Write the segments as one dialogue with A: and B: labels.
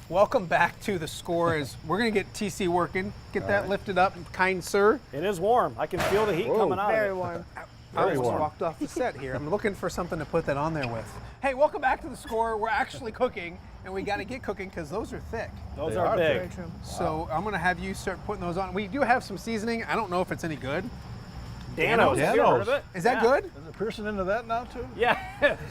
A: Welcome back to The Score. As we're going to get TC working. Get that lifted up, kind sir.
B: It is warm. I can feel the heat coming out.
C: Very warm.
A: I just walked off the set here. I'm looking for something to put that on there with. Hey, welcome back to The Score. We're actually cooking, and we got to get cooking because those are thick.
B: Those are big.
C: Very true.
A: So I'm going to have you start putting those on. We do have some seasoning. I don't know if it's any good.
B: Danos. Have you heard of it?
A: Is that good?
D: Is Pearson into that now too?
B: Yeah,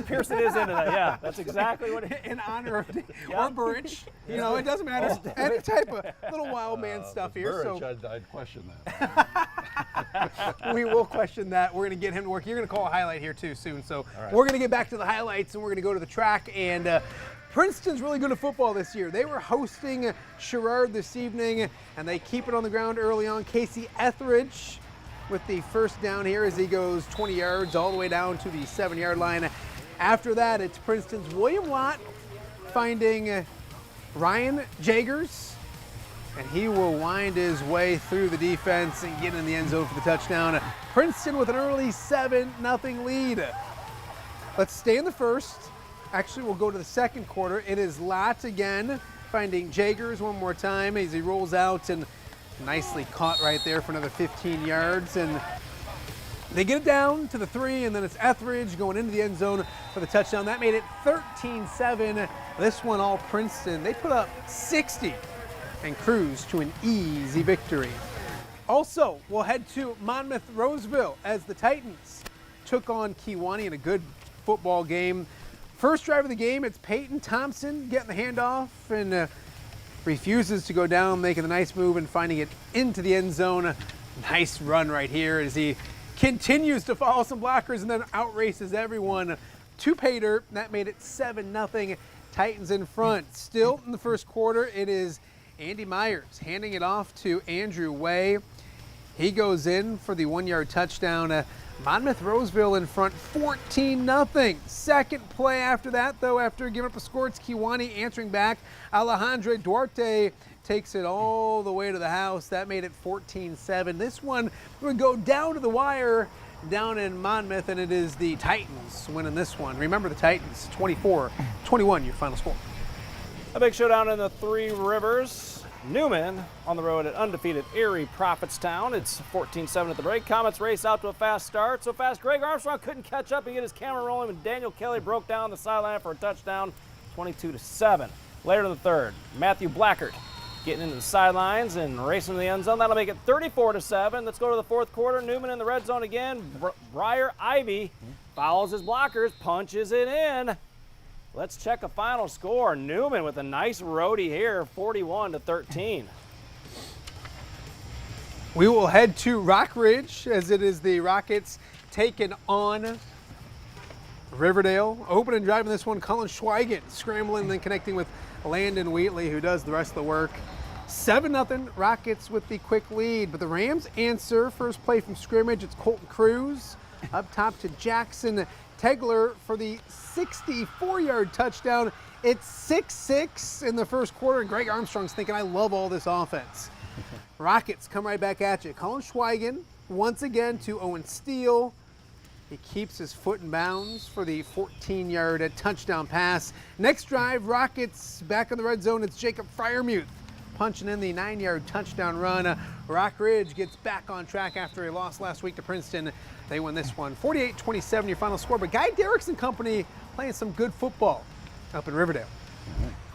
B: Pearson is into that. Yeah, that's exactly what it is.
A: In honor of or Burridge. You know, it doesn't matter. Any type of little wild man stuff here.
D: Burridge, I'd question that.
A: We will question that. We're going to get him to work. You're going to call a highlight here too soon. So we're going to get back to the highlights, and we're going to go to the track. And Princeton's really good at football this year. They were hosting Sherrard this evening, and they keep it on the ground early on. Casey Etheridge with the first down here as he goes 20 yards all the way down to the 7-yard line. After that, it's Princeton's William Lott finding Ryan Jagers, and he will wind his way through the defense and get in the end zone for the touchdown. Princeton with an early 7-0 lead. Let's stay in the first. Actually, we'll go to the second quarter. It is Lott again finding Jagers one more time as he rolls out, and nicely caught right there for another 15 yards. And they get it down to the 3, and then it's Etheridge going into the end zone for the touchdown. That made it 13-7. This one all Princeton. They put up 60 and cruise to an easy victory. Also, we'll head to Monmouth-Roseville as the Titans took on Kewanee in a good football game. First drive of the game, it's Peyton Thompson getting the handoff and refuses to go down, making a nice move and finding it into the end zone. Nice run right here as he continues to follow some blockers and then outraces everyone to pay dirt. That made it 7-0. Titans in front. Still in the first quarter, it is Andy Myers handing it off to Andrew Way. He goes in for the 1-yard touchdown. Monmouth-Roseville in front 14-0. Second play after that, though, after giving up a score, it's Kewanee answering back. Alejandro Duarte takes it all the way to the house. That made it 14-7. This one would go down to the wire down in Monmouth, and it is the Titans winning this one. Remember the Titans, 24-21, your final score.
B: A big showdown in the Three Rivers. Newman on the road at undefeated Erie Prophetstown. It's 14-7 at the break. Comets race out to a fast start. So fast Greg Armstrong couldn't catch up and get his camera rolling when Daniel Kelly broke down the sideline for a touchdown, 22-7. Later in the third, Matthew Blackert getting into the sidelines and racing to the end zone. That'll make it 34-7. Let's go to the fourth quarter. Newman in the red zone again. Briar Ivy follows his blockers, punches it in. Let's check a final score. Newman with a nice roadie here, 41-13.
A: We will head to Rock Ridge as it is the Rockets taking on Riverdale. Opening drive in this one, Colin Schweigen scrambling and then connecting with Landon Wheatley, who does the rest of the work. 7-0 Rockets with the quick lead, but the Rams answer. First play from scrimmage, it's Colton Cruz up top to Jackson Tegler for the 64-yard touchdown. It's 6-6 in the first quarter, and Greg Armstrong's thinking, I love all this offense. Rockets come right back at you. Colin Schweigen once again to Owen Steele. He keeps his foot in bounds for the 14-yard touchdown pass. Next drive, Rockets back in the red zone. It's Jacob Freiermuth punching in the 9-yard touchdown run. Rock Ridge gets back on track after a loss last week to Princeton. They win this one, 48-27, your final score. But Guy Derrickson and company playing some good football up in Riverdale.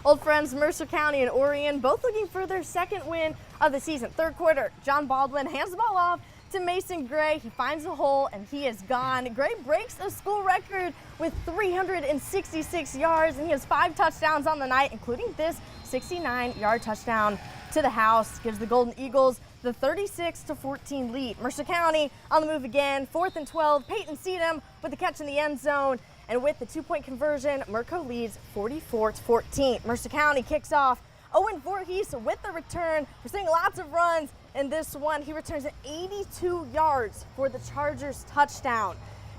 C: Old friends Mercer County and Orion both looking for their second win of the season. Third quarter, John Baldwin hands the ball off to Mason Gray. He finds a hole and he is gone. Gray breaks a school record with 366 yards, and he has 5 touchdowns on the night, including this 69-yard touchdown to the house. Gives the Golden Eagles the 36-14 lead. Mercer County on the move again. 4th and 12. Peyton Seedham with the catch in the end zone. And with the 2-point conversion, Merco leads 44-14. Mercer County kicks off. Owen Voorhees with the return. We're seeing lots of runs in this one. He returns at 82 yards for the Chargers touchdown.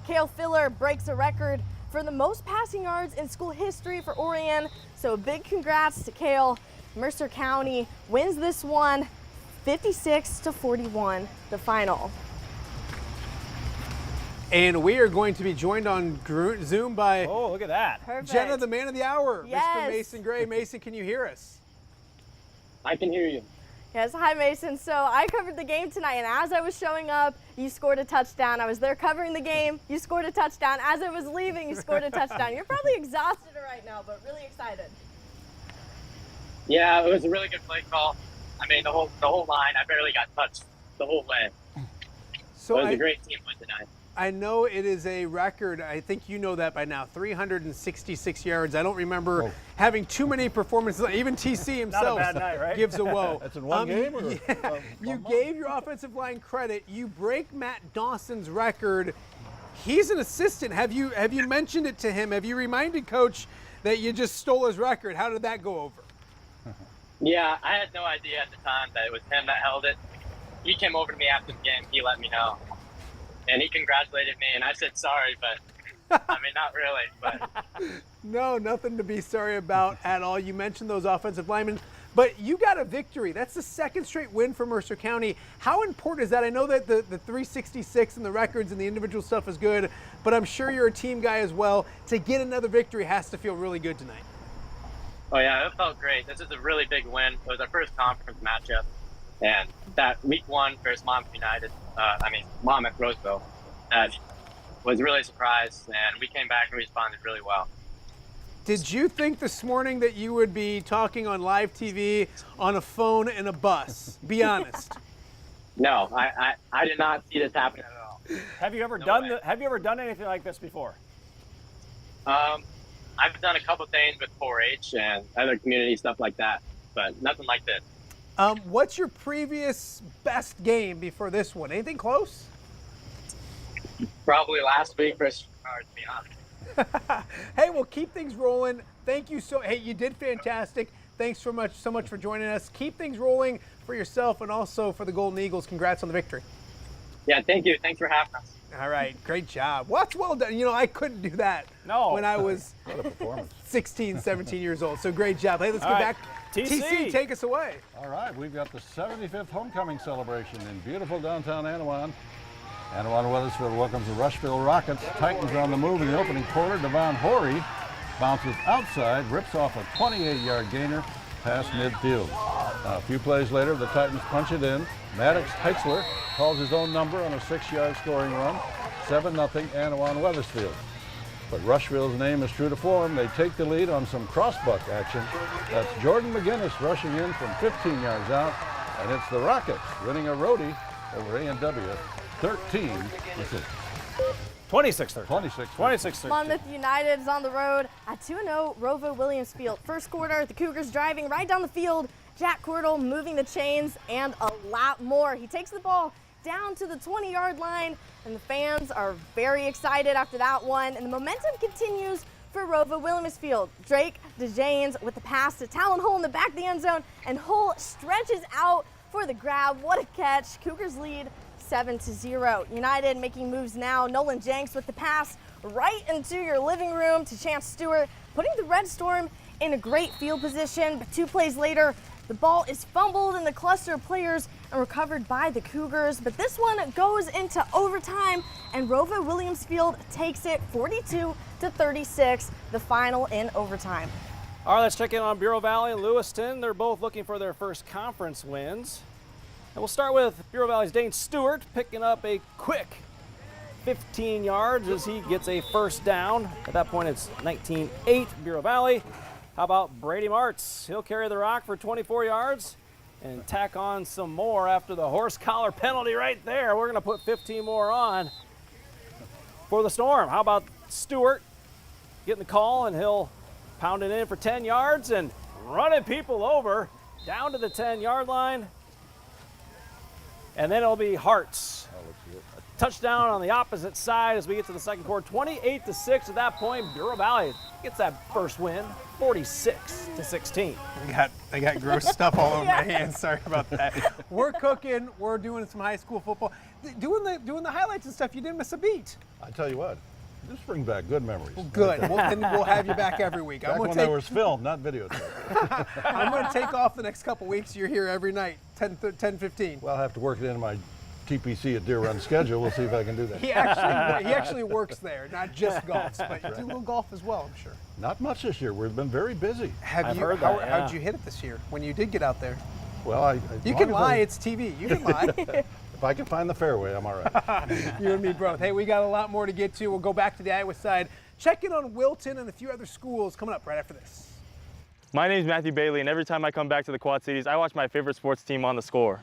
C: Cale Filler breaks a record for the most passing yards in school history for Orion. So big congrats to Cale. Mercer County wins this one 56-41, the final.
A: And we are going to be joined on Zoom by
B: Oh, look at that.
C: Perfect.
A: Jenna, the man of the hour,
C: Yes.
A: Mr. Mason Gray. Mason, can you hear us?
E: I can hear you.
C: Yes, hi Mason. So I covered the game tonight, and as I was showing up, you scored a touchdown. I was there covering the game, you scored a touchdown. As I was leaving, you scored a touchdown. You're probably exhausted right now, but really excited.
E: Yeah, it was a really good play call. I mean, the whole line, I barely got touched the whole way.
A: So
E: it was a great team win tonight.
A: I know it is a record. I think you know that by now. 366 yards. I don't remember having too many performances. Even TC himself
B: Not a bad night, right?
A: gives a whoa.
D: That's in one game? Or
A: you gave your offensive line credit. You break Matt Dawson's record. He's an assistant. Have you mentioned it to him? Have you reminded Coach that you just stole his record? How did that go over?
E: Yeah, I had no idea at the time that it was him that held it. He came over to me after the game. He let me know. And he congratulated me, and I said sorry, but I mean, not really. But
A: No, nothing to be sorry about at all. You mentioned those offensive linemen, but you got a victory. That's the second straight win for Mercer County. How important is that? I know that the 366 and the records and the individual stuff is good, but I'm sure you're a team guy as well. To get another victory has to feel really good tonight.
E: oh yeah, it felt great. This is a really big win. It was our first conference matchup, and that week 1 versus Monmouth United. Monmouth Roseville. That was really a surprise, and we came back and responded really well.
A: Did you think this morning that you would be talking on live TV on a phone in a bus? Be honest.
E: No, I did not see this happen at all.
B: Have you ever Have you ever done anything like this before?
E: I've done a couple things with 4-H and other community stuff like that, but nothing like this.
A: What's your previous best game before this one? Anything close?
E: Probably last week versus Chicago, to be honest.
A: Hey, we'll keep things rolling. Thank you Hey, you did fantastic. Thanks so much for joining us. Keep things rolling for yourself and also for the Golden Eagles. Congrats on the victory.
E: Yeah, thank you. Thanks for having us.
A: All right, great job. Well, that's well done. You know, I couldn't do that when I was 16, 17 years old. So great job. Hey, let's get back. TC, take us away.
D: All right, we've got the 75th homecoming celebration in beautiful downtown Anawan. Anawan Weathersfield welcomes the Rushville Rockets. Titans are on the move in the opening quarter. Devon Horry bounces outside, rips off a 28-yard gainer past midfield. A few plays later, the Titans punch it in. Maddox Heitzler calls his own number on a 6-yard scoring run. 7-0 Anawan Weathersfield. But Rushville's name is true to form. They take the lead on some crossbuck action. That's Jordan McGinnis rushing in from 15 yards out. And it's the Rockets winning a roadie over A&W 13-6.
B: 26-13.
D: 26-13.
C: Monmouth United is on the road at 2-0 Rovo Williams Field. First quarter, the Cougars driving right down the field. Jack Cordell moving the chains and a lot more. He takes the ball down to the 20-yard line, and the fans are very excited after that one. And the momentum continues for Rovo Williams Field. Drake DeJanes with the pass to Talon Hull in the back of the end zone, and Hull stretches out for the grab. What a catch. Cougars lead 7-0. United making moves now. Nolan Jenks with the pass right into your living room to Chance Stewart, putting the Red Storm in a great field position. But 2 plays later, the ball is fumbled in the cluster of players and recovered by the Cougars. But this one goes into overtime, and Rovo Williams Field takes it 42-36, the final in overtime.
B: All right, let's check in on Bureau Valley and Lewiston. They're both looking for their first conference wins. And we'll start with Bureau Valley's Dane Stewart picking up a quick 15 yards as he gets a first down. At that point, it's 19-8 Bureau Valley. How about Brady Martz? He'll carry the rock for 24 yards and tack on some more after the horse collar penalty right there. We're going to put 15 more on for the Storm. How about Stewart getting the call, and he'll pound it in for 10 yards and running people over down to the 10-yard line. And then it'll be Hartz. A touchdown on the opposite side as we get to the second quarter. 28-6 at that point. Bureau Valley gets that first win, 46-16.
A: I got gross stuff all over my hands. Sorry about that. We're cooking. We're doing some high school football. Doing the highlights and stuff. You didn't miss a beat.
D: I tell you what, this brings back good memories.
A: Well, good. Then we'll have you back every week.
D: Back when there was film, not videotape.
A: I'm going to take off the next couple weeks. You're here every night, 10:15.
D: Well, I'll have to work it into my TPC at Deer Run schedule. We'll see if I can do that.
A: He actually works there, not just golf, but you do a little golf as well, I'm sure.
D: Not much this year. We've been very busy.
B: I've heard that,
A: How'd you hit it this year when you did get out there?
D: Well,
A: You can lie, it's TV. You can lie.
D: If I can find the fairway, I'm all right.
A: You and me both. Hey, we got a lot more to get to. We'll go back to the Iowa side, check in on Wilton and a few other schools coming up right after this.
F: My name is Matthew Bailey, and every time I come back to the Quad Cities, I watch my favorite sports team on the score.